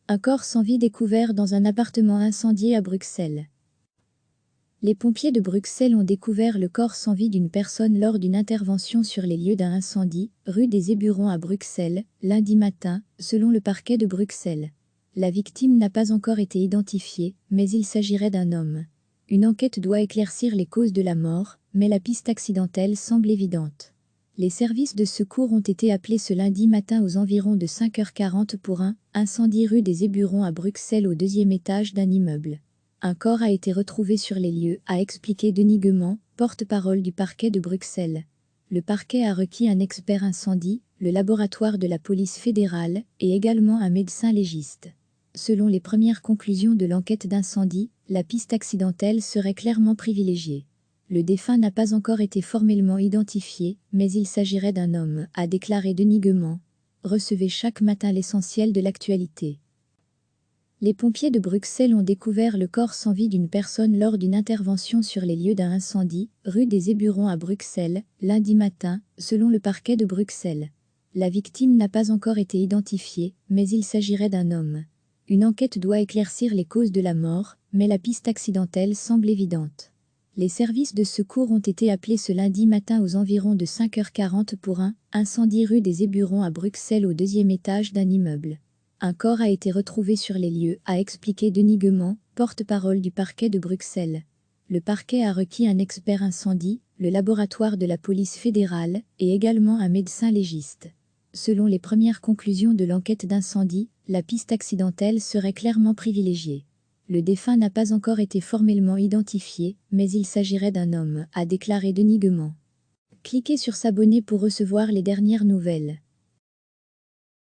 Un corps sans vie découvert dans un appartement incendié à Bruxelles. Les pompiers de Bruxelles ont découvert le corps sans vie d'une personne lors d'une intervention sur les lieux d'un incendie, rue des Éburons à Bruxelles, lundi matin, selon le parquet de Bruxelles. La victime n'a pas encore été identifiée, mais il s'agirait d'un homme. Une enquête doit éclaircir les causes de la mort, mais la piste accidentelle semble évidente. Les services de secours ont été appelés ce lundi matin aux environs de 5h40 pour un incendie rue des Éburons à Bruxelles au 2e étage d'un immeuble. Un corps a été retrouvé sur les lieux, a expliqué Denis Guement, porte-parole du parquet de Bruxelles. Le parquet a requis un expert incendie, le laboratoire de la police fédérale, et également un médecin légiste. Selon les premières conclusions de l'enquête d'incendie, la piste accidentelle serait clairement privilégiée. Le défunt n'a pas encore été formellement identifié, mais il s'agirait d'un homme, a déclaré Denis Guement. Recevez chaque matin l'essentiel de l'actualité. Les pompiers de Bruxelles ont découvert le corps sans vie d'une personne lors d'une intervention sur les lieux d'un incendie, rue des Éburons à Bruxelles, lundi matin, selon le parquet de Bruxelles. La victime n'a pas encore été identifiée, mais il s'agirait d'un homme. Une enquête doit éclaircir les causes de la mort, mais la piste accidentelle semble évidente. Les services de secours ont été appelés ce lundi matin aux environs de 5h40 pour un incendie rue des Éburons à Bruxelles au 2e étage d'un immeuble. Un corps a été retrouvé sur les lieux, a expliqué Denis Guement, porte-parole du parquet de Bruxelles. Le parquet a requis un expert incendie, le laboratoire de la police fédérale, et également un médecin légiste. Selon les premières conclusions de l'enquête d'incendie, la piste accidentelle serait clairement privilégiée. Le défunt n'a pas encore été formellement identifié, mais il s'agirait d'un homme, a déclaré Denis Guement. Cliquez sur s'abonner pour recevoir les dernières nouvelles.